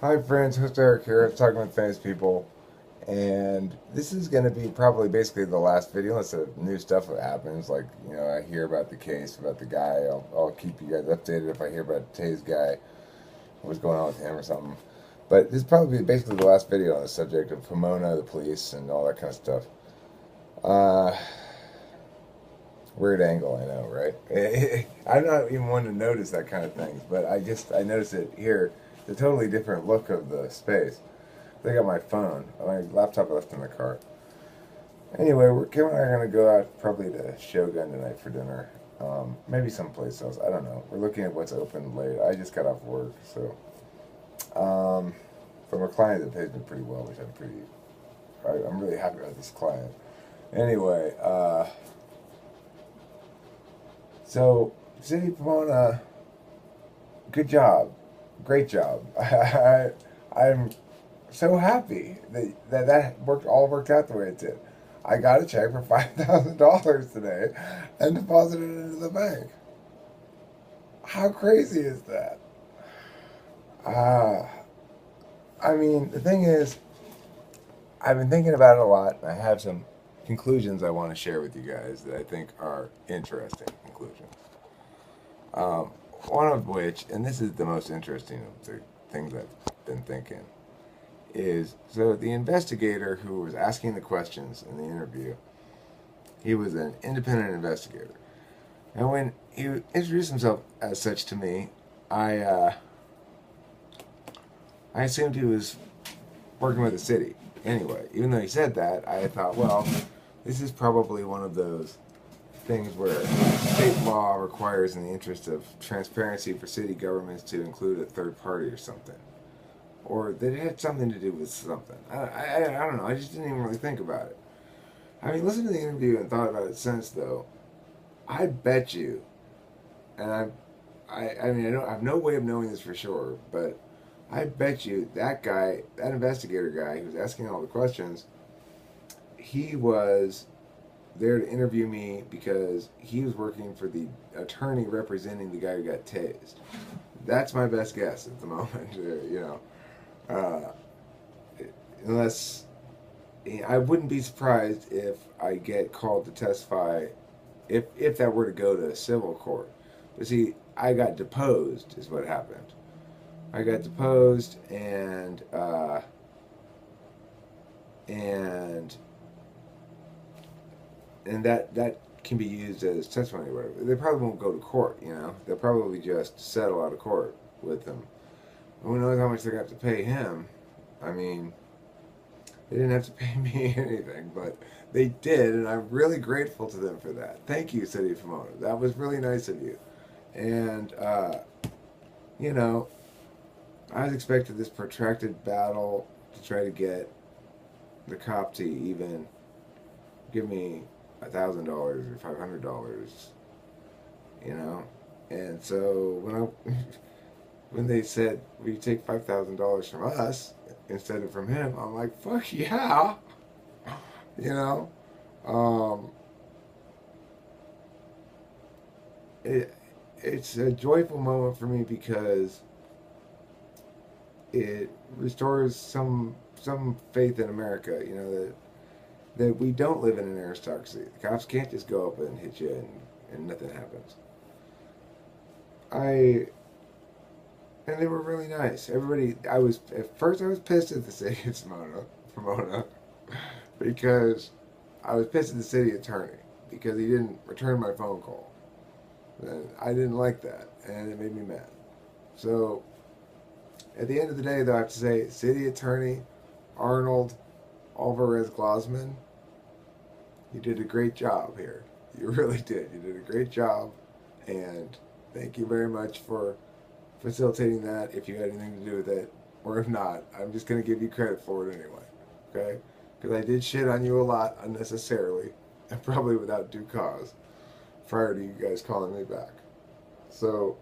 Hi friends, host Eric here, talking with famous people, and this is going to be probably basically the last video unless new stuff happens, like, I hear about the case, about the guy, I'll keep you guys updated if I hear about Tay's guy, what's going on with him or something. But this is probably basically the last video on the subject of Pomona, the police, and all that kind of stuff. Uh, Weird angle, I know, right? I'm not even one to notice that kind of things, but I notice it here. It's a totally different look of the space. I got my phone. My laptop left in the car. Anyway, Kim and I are going to go out probably to Shogun tonight for dinner. Maybe someplace else. I don't know. We're looking at what's open late. I just got off work, so. From a client that pays me pretty well, which I'm really happy about this client. Anyway, so City of Pomona, good job. Great job. I'm so happy that all worked out the way it did. I got a check for $5,000 today and deposited it into the bank. How crazy is that? Uh, I mean, the thing is, I've been thinking about it a lot, and I have some conclusions I want to share with you guys that I think are interesting conclusions. Um, One of which, and this is the most interesting of the things I've been thinking, is so the investigator who was asking the questions in the interview, he was an independent investigator. And when he introduced himself as such to me, I I assumed he was working with the city. Anyway, even though he said that, I thought, well, this is probably one of those things where state law requires, in the interest of transparency for city governments, to include a third party or something. Or that it had something to do with something. I don't know. I just didn't even really think about it. I mean, listened to the interview and thought about it since, though. I bet you, and I mean, I have no way of knowing this for sure, but I bet you that guy, that investigator guy who was asking all the questions, he was there to interview me because he was working for the attorney representing the guy who got tased. That's my best guess at the moment, uh, unless I wouldn't be surprised if I get called to testify if that were to go to a civil court. But see, I got deposed, is what happened. I got deposed, and that can be used as testimony or whatever. They probably won't go to court. They'll probably just settle out of court with them. Who knows how much they're going to have to pay him? I mean, they didn't have to pay me anything, but they did, and I'm really grateful to them for that. Thank you, City of Pomona. That was really nice of you. And, you know, I was expecting this protracted battle to try to get the cop to even give me $1,000 or $500, you know. And so when they said, "Will you take $5,000 from us instead of from him?" I'm like, "Fuck yeah!" You know. Um, it it's a joyful moment for me because it restores some faith in America. That we don't live in an aristocracy. The cops can't just go up and hit you and nothing happens. I and they were really nice. Everybody, at first I was pissed at the city of Pomona, because I was pissed at the city attorney because he didn't return my phone call. And I didn't like that, and it made me mad. So at the end of the day, though, I have to say, city attorney Arnold Alvarez Glasman, you did a great job here. You really did. You did a great job, and thank you very much for facilitating that. If you had anything to do with it, or if not, I'm just gonna give you credit for it anyway. Okay? Because I did shit on you a lot unnecessarily, and probably without due cause, prior to you guys calling me back. So,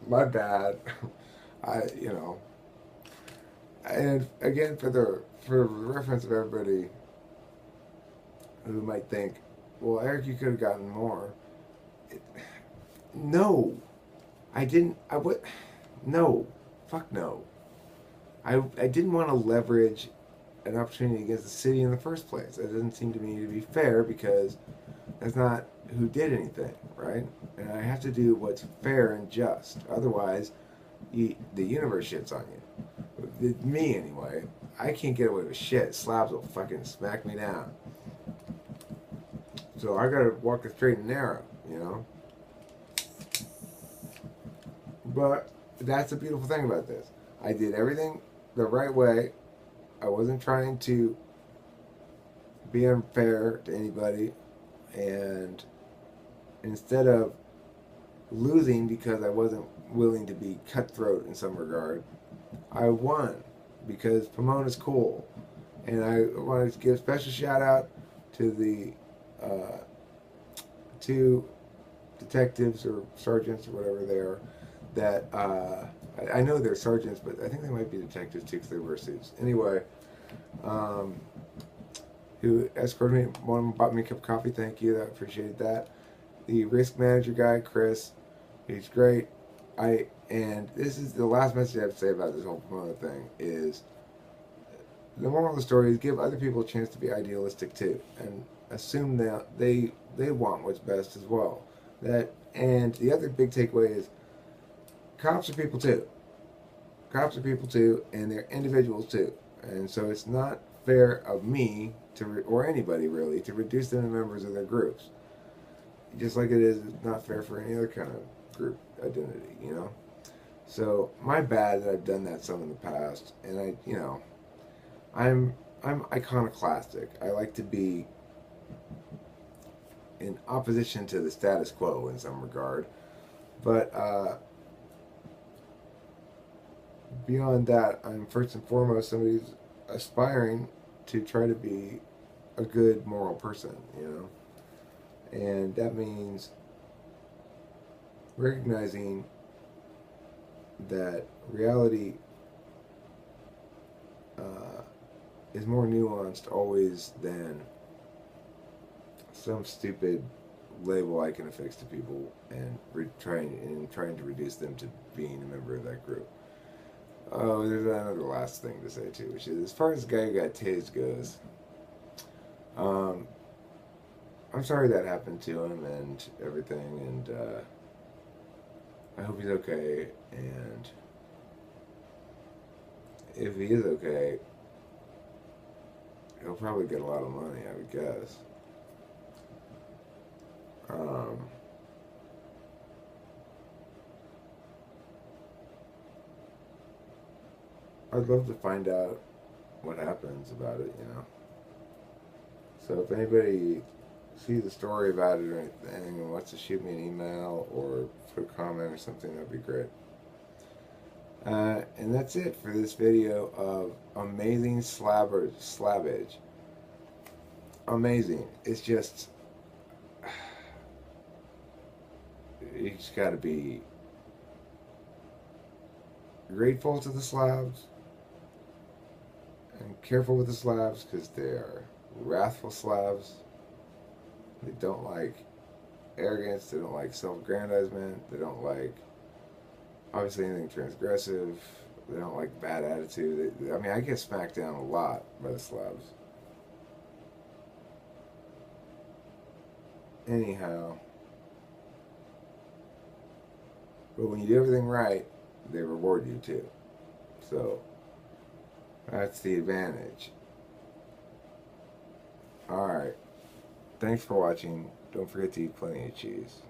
my bad. You know, and again, for reference of everybody who might think, well, Eric, you could have gotten more. It, no, I didn't. I would. No, fuck no. I didn't want to leverage an opportunity against the city in the first place. That doesn't seem to me to be fair because that's not who did anything, right? And I have to do what's fair and just. Otherwise, the universe shits on you. Me, anyway. I can't get away with shit. Slabs will fucking smack me down. So I gotta walk the straight and narrow, you know? But that's the beautiful thing about this. I did everything the right way. I wasn't trying to be unfair to anybody. And instead of losing because I wasn't willing to be cutthroat in some regard, I won because Pomona's cool. And I wanted to give a special shout out to the two detectives or sergeants or whatever they are that I know they're sergeants, but I think they might be detectives too because they wear suits. Anyway, who escorted me, one of them bought me a cup of coffee. Thank you, I appreciated that. The risk manager guy, Chris, he's great. And this is the last message I have to say about this whole Pomona thing is the moral of the story is give other people a chance to be idealistic too, and assume that they want what's best as well. And the other big takeaway is cops are people too. Cops are people too, and they're individuals too. And so it's not fair of me or anybody really to reduce them to members of their groups. Just like it is not fair for any other kind of group identity, you know. So my bad that I've done that some in the past, and I'm iconoclastic. I like to be in opposition to the status quo in some regard, but beyond that, I'm first and foremost somebody who's aspiring to try to be a good moral person, you know, and that means recognizing that reality is more nuanced always than some stupid label I can affix to people and trying to reduce them to being a member of that group. Oh, there's another last thing to say too, which is as far as the guy who got tased goes, I'm sorry that happened to him and everything, and I hope he's okay, and if he is okay, he'll probably get a lot of money, I would guess. I'd love to find out what happens about it, you know. So if anybody sees a story about it or anything and wants to shoot me an email or put a comment or something, that'd be great. And that's it for this video of amazing slabbage. Amazing. It's just, you just gotta be grateful to the slabs and careful with the slabs because they are wrathful slabs. They don't like arrogance, they don't like self-aggrandizement, they don't like obviously anything transgressive, they don't like bad attitude. I mean, I get smacked down a lot by the slabs. Anyhow, but when you do everything right, they reward you too. So that's the advantage. Alright. Thanks for watching. Don't forget to eat plenty of cheese.